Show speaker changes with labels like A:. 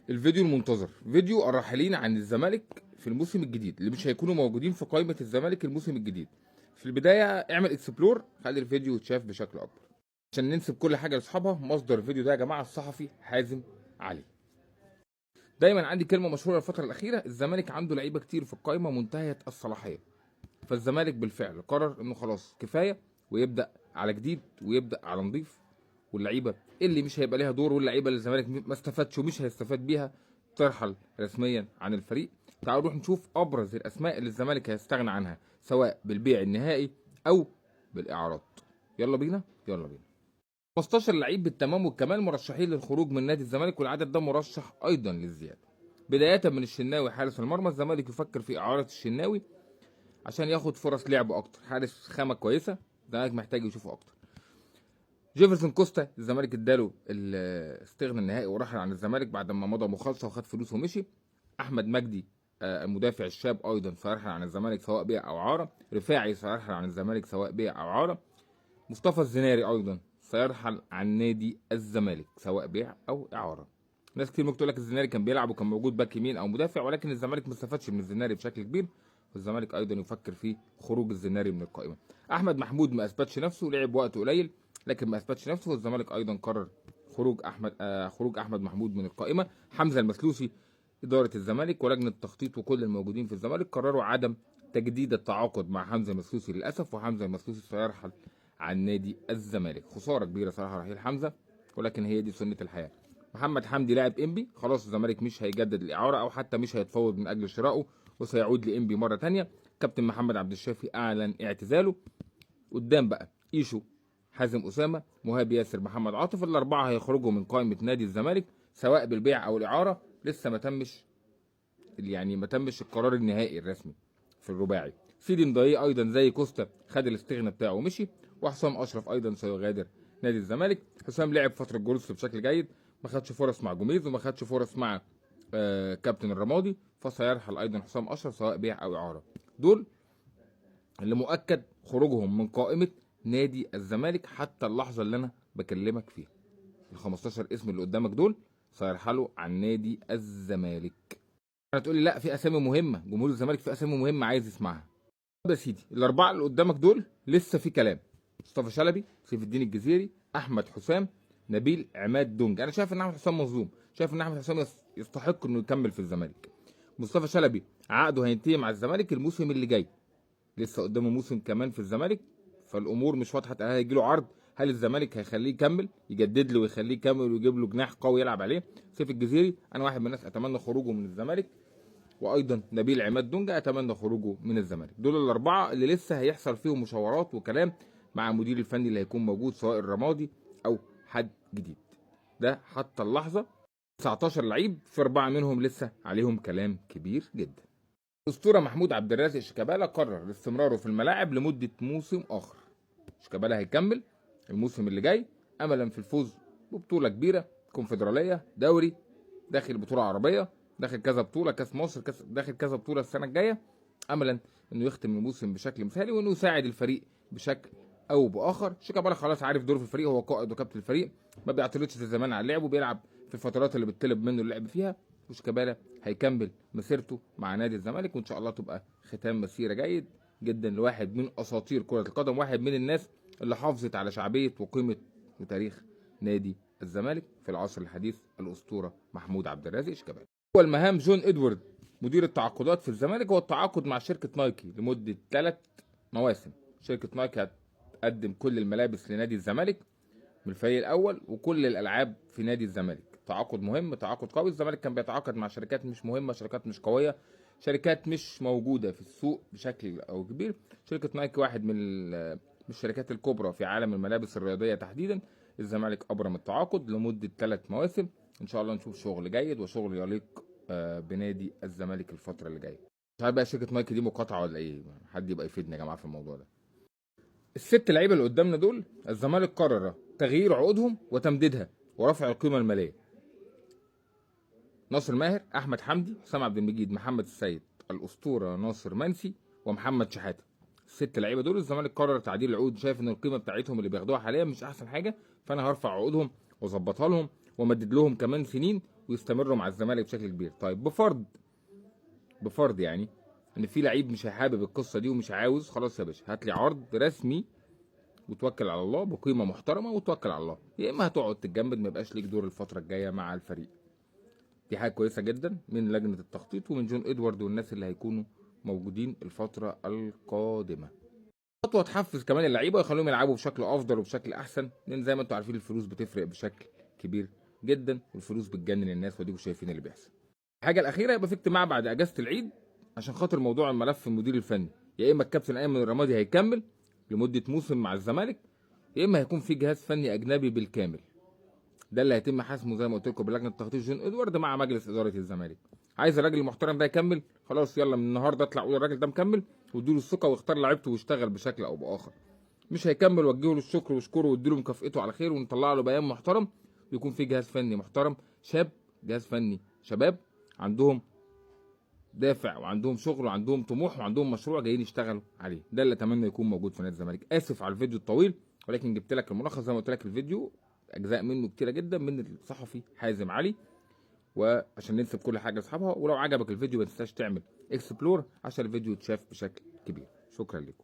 A: الفيديو المنتظر، فيديو الراحلين عن الزمالك في الموسم الجديد اللي مش هيكونوا موجودين في قائمة الزمالك الموسم الجديد. في البداية اعمل اكسبلور، خلي الفيديو يتشاف بشكل اكبر عشان ننسب كل حاجة لاصحابها. مصدر الفيديو ده يا جماعة الصحفي حازم علي. دايما عندي كلمة مشهورة الفترة الأخيرة، الزمالك عنده لعيبة كتير في القائمة منتهية الصلاحية. فالزمالك بالفعل قرر انه خلاص كفاية ويبدأ على جديد ويبدأ على نظيف، واللعيبه اللي مش هيبقى ليها دور واللعيبه اللي الزمالك ما استفادش ومش هيستفاد بيها ترحل رسميا عن الفريق. تعالوا نروح نشوف ابرز الاسماء اللي الزمالك هيستغنى عنها سواء بالبيع النهائي او بالاعارات. يلا بينا يلا بينا. 15 لعيب بالتمام والكمال مرشحين للخروج من نادي الزمالك، والعدد ده مرشح ايضا للزياده. بدايه من الشناوي حارس المرمى، الزمالك يفكر في اعاره الشناوي عشان ياخد فرص لعب اكتر. حارس خامه كويسه، الزمالك محتاج يشوفه اكتر. جيفرسون كوستا الزمالك اداله الاستغناء النهائي ورحل عن الزمالك بعد ما مضى مخالصه وخد فلوسه ومشي. احمد مجدي المدافع الشاب ايضا سيرحل عن الزمالك سواء بيع او اعاره. رفاعي سيرحل عن الزمالك سواء بيع او اعاره. مصطفى الزناري ايضا سيرحل عن نادي الزمالك سواء بيع او اعاره. ناس كتير ممكن تقول لك الزناري كان بيلعب وكان موجود باك يمين او مدافع، ولكن الزمالك ما استفادش من الزناري بشكل كبير، والزمالك ايضا يفكر في خروج الزناري من القائمه. احمد محمود ما اثبتش نفسه، لعب وقت قليل لكن ما اثبتش نفسه، والزمالك ايضا قرر خروج احمد محمود من القائمه. حمزه المسلوسي اداره الزمالك ولجنه التخطيط وكل الموجودين في الزمالك قرروا عدم تجديد التعاقد مع حمزه المسلوسي للاسف، وحمزه المسلوسي سيرحل عن نادي الزمالك. خساره كبيره صراحه رحيل حمزه، ولكن هي دي سنه الحياه. محمد حمدي لاعب انبي خلاص الزمالك مش هيجدد الاعاره او حتى مش هيتفاوض من اجل شرائه وسيعود لانبي مره ثانيه. كابتن محمد عبد الشافي اعلن اعتزاله. قدام بقى ايشو، حازم اسامه، مهاب ياسر، محمد عاطف، الاربعه هيخرجوا من قائمه نادي الزمالك سواء بالبيع او الاعاره. لسه ما تمش القرار النهائي الرسمي في الرباعي. سيدي مضايق ايضا زي كوستا خد الاستغناء بتاعه ومشي، وحسام اشرف ايضا سيغادر نادي الزمالك. حسام لعب فتره جولس بشكل جيد، ما خدش فرص مع جوميز وما خدش فرص مع كابتن الرمادي، فسيرحل ايضا حسام اشرف سواء بيع او اعاره. دول اللي مؤكد خروجهم من قائمه نادي الزمالك حتى اللحظه اللي انا بكلمك فيها. ال 15 اسم اللي قدامك دول سيرحلوا عن نادي الزمالك. هتقول لي لا في اسامي مهمه، جمهور الزمالك في اسامي مهمه عايز يسمعها. طب يا سيدي الاربعه اللي قدامك دول لسه في كلام. مصطفى شلبي، سيف الدين الجزيري، احمد حسام، نبيل عماد دونج. انا شايف ان احمد حسام مظلوم، شايف ان احمد حسام يستحق انه يكمل في الزمالك. مصطفى شلبي عقده هينتهي مع الزمالك الموسم اللي جاي، لسه قدامه موسم كمان في الزمالك، فالامور مش واضحه. هيجي له عرض، هل الزمالك هيخليه يكمل يجدد له ويخليه يكمل ويجيب له جناح قوي يلعب عليه؟ سيف الجزيري انا واحد من الناس اتمنى خروجه من الزمالك، وايضا نبيل عماد دونجا اتمنى خروجه من الزمالك. دول الاربعه اللي لسه هيحصل فيهم مشاورات وكلام مع المدير الفني اللي هيكون موجود سواء الرمادي او حد جديد. ده حتى اللحظه 19 لعيب، في 4 منهم لسه عليهم كلام كبير جدا. الاسطوره محمود عبد الرازق شيكابالا قرر استمراره في الملاعب لمده موسم اخر. شيكابالا هيكمل الموسم اللي جاي املا في الفوز ببطوله كبيره، كونفدراليه، دوري، داخل بطوله عربيه، داخل كذا بطوله، كاس مصر، داخل كذا بطوله السنه الجايه، املا انه يختم الموسم بشكل مثالي وانه يساعد الفريق بشكل او باخر. شيكابالا خلاص عارف دوره في الفريق، هو قائد وكابتن الفريق، ما بيعترضش زي زمان على اللعب وبيلعب في الفترات اللي بتطلب منه اللعب فيها. وشيكابالا هيكمل مسيرته مع نادي الزمالك، وان شاء الله تبقى ختام مسيره جيد جدا لواحد من اساطير كره القدم، واحد من الناس اللي حافظت على شعبيه وقيمه وتاريخ نادي الزمالك في العصر الحديث، الاسطوره محمود عبد الرازق شيكابالا. اول مهام جون ادوارد مدير التعاقدات في الزمالك هو التعاقد مع شركه نايكي لمده 3 مواسم. شركه نايكي هتقدم كل الملابس لنادي الزمالك من الفريق الاول وكل الالعاب في نادي الزمالك. تعاقد مهم، تعاقد قوي. الزمالك كان بيتعاقد مع شركات مش مهمه، شركات مش قويه، شركات مش موجوده في السوق بشكل او كبير. شركه نايكي واحد من الشركات الكبرى في عالم الملابس الرياضيه تحديدا. الزمالك ابرم التعاقد لمده 3 مواسم، ان شاء الله نشوف شغل جيد وشغل يليق بنادي الزمالك الفتره اللي جايه. مش عارف بقى شركه نايكي دي مقاطعه ولا ايه، حد يبقى يفيدنا يا جماعه في الموضوع ده. الست لعيبه اللي قدامنا دول الزمالك قرر تغيير عقودهم وتمديدها ورفع القيمه الماليه. ناصر ماهر، احمد حمدي، حسام عبد المجيد، محمد السيد، الاسطوره ناصر منسي، ومحمد شحاته. الست لعيبه دول الزمالك قرر تعديل العقود، شايف ان القيمه بتاعتهم اللي بياخدوها حاليا مش احسن حاجه، فانا هرفع عقودهم واظبطها لهم ومدد لهم كمان سنين ويستمروا مع الزمالك بشكل كبير. طيب بفرض يعني ان في لعيب مش هيحابب القصه دي ومش عاوز، خلاص يا باشا هات لي عرض رسمي وتوكل على الله بقيمه محترمه وتوكل على الله، يا اما هتقعد تتجمد ما يبقاش ليك دور الفتره الجايه مع الفريق. دي حاجه كويسه جدا من لجنه التخطيط ومن جون ادوارد والناس اللي هيكونوا موجودين الفتره القادمه. خطوه تحفز كمان اللعيبه ويخليهم يلعبوا بشكل افضل وبشكل احسن، لان زي ما انتم عارفين الفلوس بتفرق بشكل كبير جدا، والفلوس بتجنن الناس وديكوا شايفين اللي بيحصل. الحاجه الاخيره، يبقى في اجتماع بعد اجازه العيد عشان خاطر موضوع الملف المدير الفني، يا اما الكابتن ايمن الرمادي هيكمل لمده موسم مع الزمالك، يا اما هيكون في جهاز فني اجنبي بالكامل. ده اللي هيتم حسمه زي ما قلت لكم بلجنه تخطيط جون ادوارد مع مجلس اداره الزمالك. عايز الراجل المحترم ده يكمل، خلاص يلا من النهارده اطلع قول الراجل ده مكمل واديله الثقه واختار لعيبته ويشتغل بشكل او باخر. مش هيكمل وجهه له الشكر واشكره واديله مكافئته على خير ونطلع له بيان محترم، ويكون في جهاز فني محترم شاب، جهاز فني شباب عندهم دافع وعندهم شغل وعندهم طموح وعندهم مشروع جايين يشتغلوا عليه. ده اللي اتمنى يكون موجود في نادي الزمالك. اسف على الفيديو الطويل، ولكن جبت لك الملخص زي ما قلت لك. الفيديو اجزاء منه كتيره جدا من الصحفي حازم علي، وعشان ننسب كل حاجه لاصحابها. ولو عجبك الفيديو ما تنساش تعمل اكسبلور عشان الفيديو يتشاف بشكل كبير. شكرا لكم.